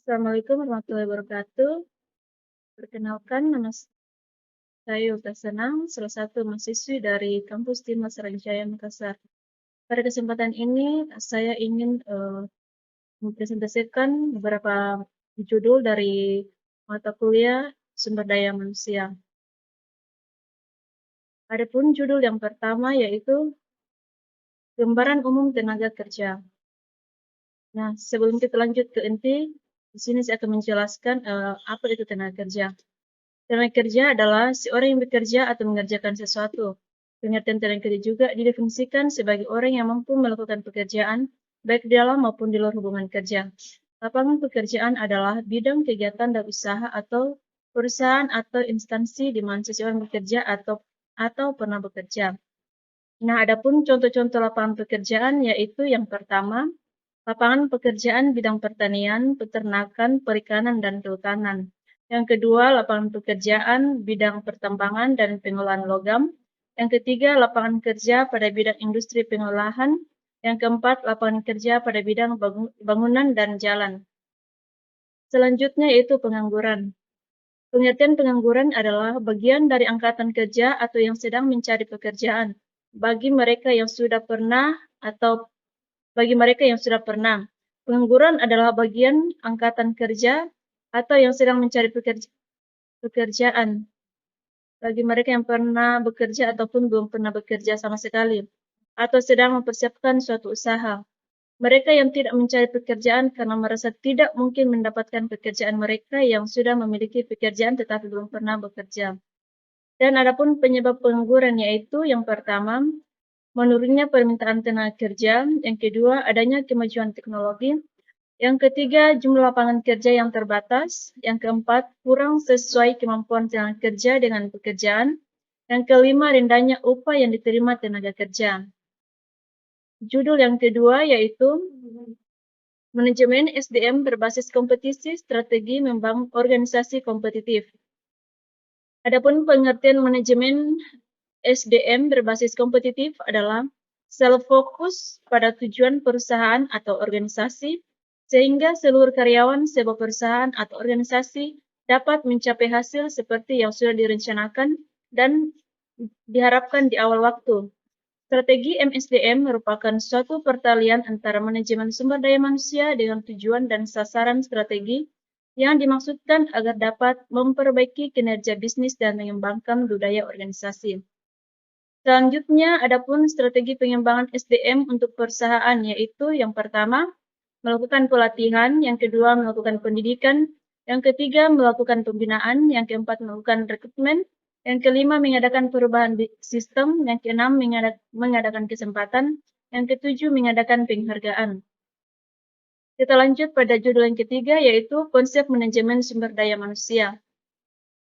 Assalamualaikum warahmatullahi wabarakatuh. Perkenalkan, nama saya Yuta Senang, salah satu mahasiswi dari Kampus Timas Sragen Makassar. Pada kesempatan ini, saya ingin mempresentasikan beberapa judul dari mata kuliah Sumber Daya Manusia. Adapun judul yang pertama yaitu Gambaran Umum Tenaga Kerja. Nah, sebelum kita lanjut ke inti, di sini saya akan menjelaskan apa itu tenaga kerja. Tenaga kerja adalah seorang yang bekerja atau mengerjakan sesuatu. Pengertian tenaga kerja juga didefinisikan sebagai orang yang mampu melakukan pekerjaan, baik di dalam maupun di luar hubungan kerja. Lapangan pekerjaan adalah bidang kegiatan dan usaha atau perusahaan atau instansi di mana seseorang bekerja atau pernah bekerja. Nah, adapun contoh-contoh lapangan pekerjaan yaitu yang pertama, lapangan pekerjaan bidang pertanian, peternakan, perikanan, dan kehutanan. Yang kedua, lapangan pekerjaan bidang pertambangan dan pengolahan logam. Yang ketiga, lapangan kerja pada bidang industri pengolahan. Yang keempat, lapangan kerja pada bidang bangunan dan jalan. Selanjutnya yaitu pengangguran. Pengertian pengangguran adalah bagian dari angkatan kerja atau yang sedang mencari pekerjaan. Bagi mereka yang sudah pernah, pengangguran adalah bagian angkatan kerja atau yang sedang mencari pekerjaan. Bagi mereka yang pernah bekerja ataupun belum pernah bekerja sama sekali, atau sedang mempersiapkan suatu usaha. Mereka yang tidak mencari pekerjaan karena merasa tidak mungkin mendapatkan pekerjaan, mereka yang sudah memiliki pekerjaan tetapi belum pernah bekerja. Dan adapun penyebab pengangguran yaitu yang pertama, menurunnya permintaan tenaga kerja, yang kedua, adanya kemajuan teknologi, yang ketiga, jumlah lapangan kerja yang terbatas, yang keempat, kurang sesuai kemampuan tenaga kerja dengan pekerjaan, yang kelima, rendahnya upah yang diterima tenaga kerja. Judul yang kedua yaitu Manajemen SDM berbasis kompetisi, strategi membangun organisasi kompetitif. Adapun pengertian manajemen SDM berbasis kompetitif adalah self-fokus pada tujuan perusahaan atau organisasi, sehingga seluruh karyawan sebuah perusahaan atau organisasi dapat mencapai hasil seperti yang sudah direncanakan dan diharapkan di awal waktu. Strategi MSDM merupakan suatu pertalian antara manajemen sumber daya manusia dengan tujuan dan sasaran strategi yang dimaksudkan agar dapat memperbaiki kinerja bisnis dan mengembangkan budaya organisasi. Selanjutnya, adapun strategi pengembangan SDM untuk perusahaan yaitu yang pertama, melakukan pelatihan, yang kedua, melakukan pendidikan, yang ketiga, melakukan pembinaan, yang keempat, melakukan rekrutmen, yang kelima, mengadakan perubahan sistem, yang keenam, mengadakan kesempatan, yang ketujuh, mengadakan penghargaan. Kita lanjut pada judul yang ketiga, yaitu konsep manajemen sumber daya manusia.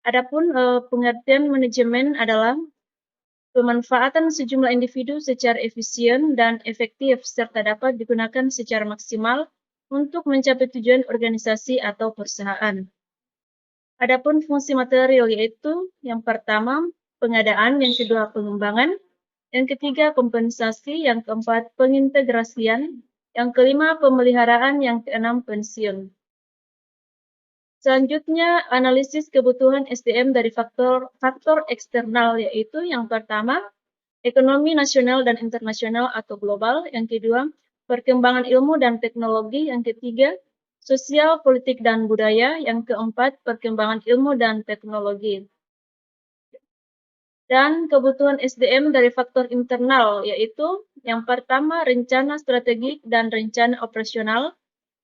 Adapun pengertian manajemen adalah pemanfaatan sejumlah individu secara efisien dan efektif serta dapat digunakan secara maksimal untuk mencapai tujuan organisasi atau perusahaan. Adapun fungsi material yaitu yang pertama pengadaan, yang kedua pengembangan, yang ketiga kompensasi, yang keempat pengintegrasian, yang kelima pemeliharaan, yang keenam pensiun. Selanjutnya, analisis kebutuhan SDM dari faktor eksternal yaitu yang pertama, ekonomi nasional dan internasional atau global, yang kedua, perkembangan ilmu dan teknologi, yang ketiga, sosial, politik, dan budaya, yang keempat, perkembangan ilmu dan teknologi. Dan kebutuhan SDM dari faktor internal yaitu yang pertama, rencana strategik dan rencana operasional,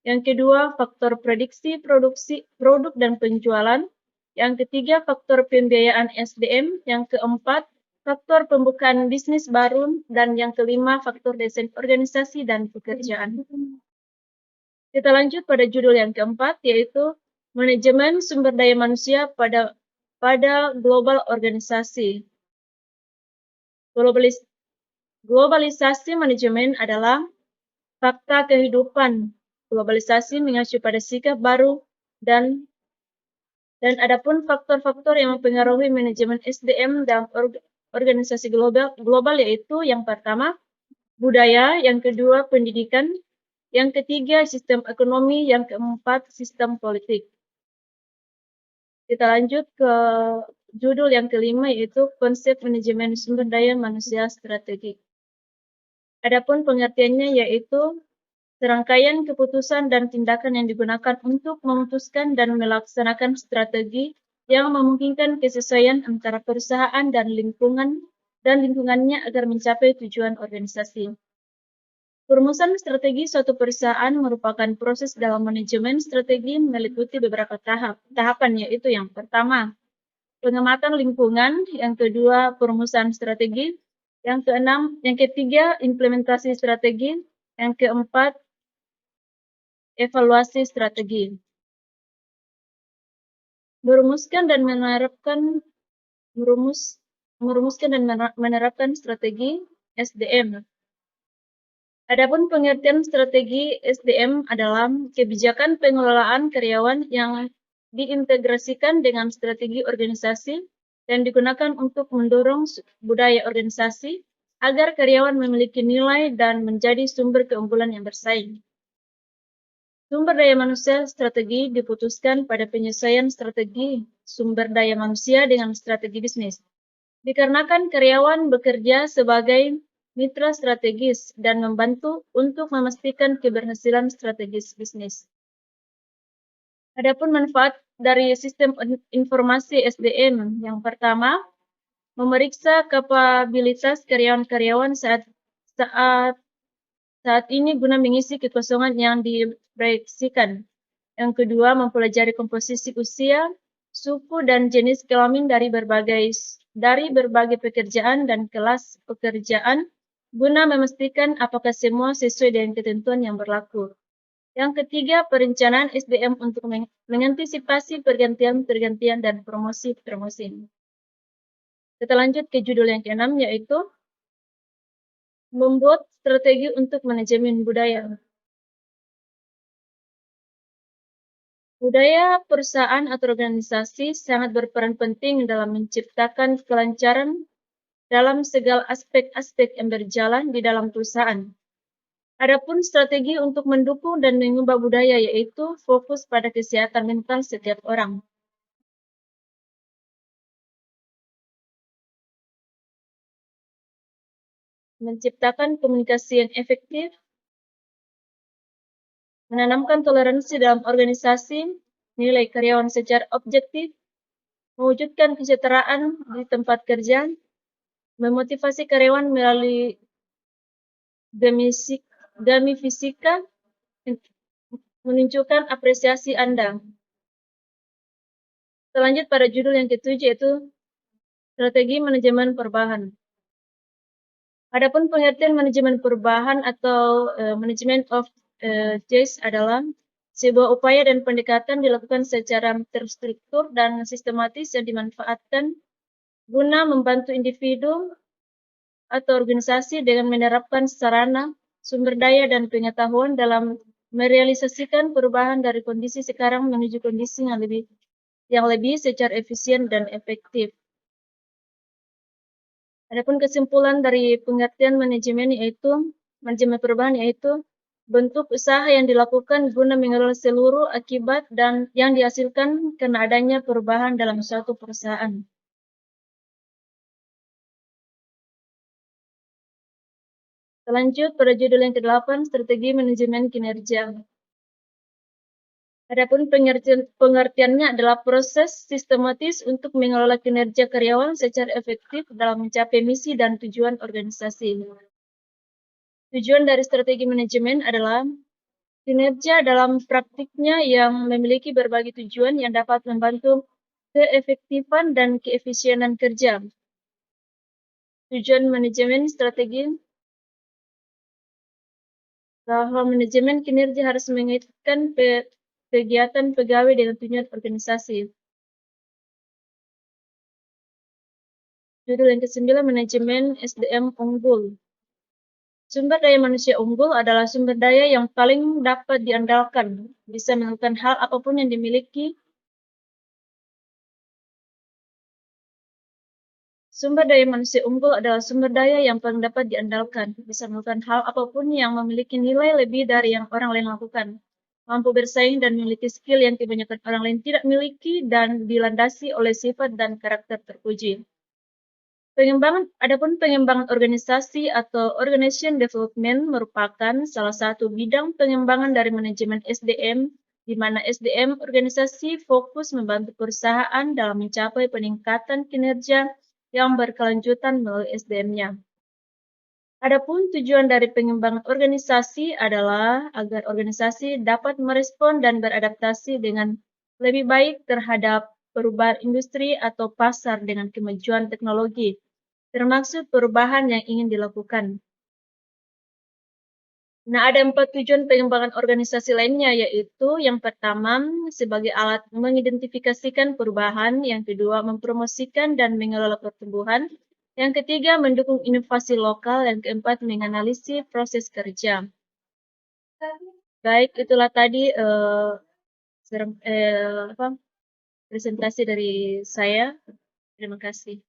yang kedua, faktor prediksi produk dan penjualan. Yang ketiga, faktor pembiayaan SDM. Yang keempat, faktor pembukaan bisnis baru. Dan yang kelima, faktor desain organisasi dan pekerjaan. Kita lanjut pada judul yang keempat, yaitu manajemen sumber daya manusia pada global organisasi. Globalisasi manajemen adalah fakta kehidupan. Globalisasi mengacu pada sikap baru dan adapun faktor-faktor yang mempengaruhi manajemen SDM dalam organisasi global yaitu yang pertama budaya, yang kedua pendidikan, yang ketiga sistem ekonomi, yang keempat sistem politik. Kita lanjut ke judul yang kelima, yaitu konsep manajemen sumber daya manusia strategi. Adapun pengertiannya yaitu serangkaian keputusan dan tindakan yang digunakan untuk memutuskan dan melaksanakan strategi yang memungkinkan kesesuaian antara perusahaan dan lingkungannya agar mencapai tujuan organisasi. Perumusan strategi suatu perusahaan merupakan proses dalam manajemen strategi meliputi beberapa tahapan, yaitu yang pertama, pengamatan lingkungan, yang kedua, perumusan strategi, yang ketiga, implementasi strategi, yang keempat, evaluasi strategi. Merumuskan dan menerapkan strategi SDM. Adapun pengertian strategi SDM adalah kebijakan pengelolaan karyawan yang diintegrasikan dengan strategi organisasi dan digunakan untuk mendorong budaya organisasi agar karyawan memiliki nilai dan menjadi sumber keunggulan yang bersaing. Sumber daya manusia strategi diputuskan pada penyesuaian strategi sumber daya manusia dengan strategi bisnis. Dikarenakan karyawan bekerja sebagai mitra strategis dan membantu untuk memastikan keberhasilan strategis bisnis. Adapun manfaat dari sistem informasi SDM, yang pertama, memeriksa kapabilitas karyawan-karyawan saat ini guna mengisi kekosongan yang diproyeksikan. Yang kedua, mempelajari komposisi usia, suku, dan jenis kelamin dari berbagai pekerjaan dan kelas pekerjaan guna memastikan apakah semua sesuai dengan ketentuan yang berlaku. Yang ketiga, perencanaan SDM untuk mengantisipasi pergantian dan promosi. Kita lanjut ke judul yang keenam, yaitu membuat strategi untuk manajemen budaya. Budaya perusahaan atau organisasi sangat berperan penting dalam menciptakan kelancaran dalam segala aspek-aspek yang berjalan di dalam perusahaan. Adapun strategi untuk mendukung dan mengubah budaya yaitu fokus pada kesehatan mental setiap orang. Menciptakan komunikasi yang efektif, menanamkan toleransi dalam organisasi, nilai karyawan secara objektif, mewujudkan kesejahteraan di tempat kerja, memotivasi karyawan melalui gamifisika, menunjukkan apresiasi Anda. Selanjut pada judul yang ketujuh, yaitu strategi manajemen perubahan. Adapun pengertian manajemen perubahan atau management of change adalah sebuah upaya dan pendekatan dilakukan secara terstruktur dan sistematis yang dimanfaatkan guna membantu individu atau organisasi dengan menerapkan sarana, sumber daya, dan pengetahuan dalam merealisasikan perubahan dari kondisi sekarang menuju kondisi yang lebih secara efisien dan efektif. Adapun kesimpulan dari pengertian manajemen perubahan yaitu bentuk usaha yang dilakukan guna mengelola seluruh akibat dan yang dihasilkan karena adanya perubahan dalam suatu perusahaan. Selanjut pada judul yang ke-8, strategi manajemen kinerja. Adapun pengertiannya adalah proses sistematis untuk mengelola kinerja karyawan secara efektif dalam mencapai misi dan tujuan organisasi. Tujuan dari strategi manajemen adalah kinerja dalam praktiknya yang memiliki berbagai tujuan yang dapat membantu keefektifan dan keefisienan kerja. Tujuan manajemen strategi bahwa manajemen kinerja harus mengaitkan kegiatan pegawai dengan tujuan organisasi. Judul yang ke-9, manajemen SDM unggul. Sumber daya manusia unggul adalah sumber daya yang paling dapat diandalkan, bisa melakukan hal apapun yang dimiliki Sumber daya manusia unggul adalah sumber daya yang paling dapat diandalkan, bisa melakukan hal apapun yang memiliki nilai lebih dari yang orang lain lakukan, mampu bersaing dan memiliki skill yang kebanyakan orang lain tidak miliki dan dilandasi oleh sifat dan karakter terpuji. Adapun pengembangan organisasi atau organization development merupakan salah satu bidang pengembangan dari manajemen SDM, di mana SDM organisasi fokus membantu perusahaan dalam mencapai peningkatan kinerja yang berkelanjutan melalui SDM-nya. Adapun tujuan dari pengembangan organisasi adalah agar organisasi dapat merespon dan beradaptasi dengan lebih baik terhadap perubahan industri atau pasar dengan kemajuan teknologi, termasuk perubahan yang ingin dilakukan. Nah, ada 4 tujuan pengembangan organisasi lainnya, yaitu yang pertama, sebagai alat mengidentifikasikan perubahan, yang kedua, mempromosikan dan mengelola pertumbuhan, yang ketiga, mendukung inovasi lokal, yang keempat, menganalisis proses kerja. Baik, itulah tadi presentasi dari saya. Terima kasih.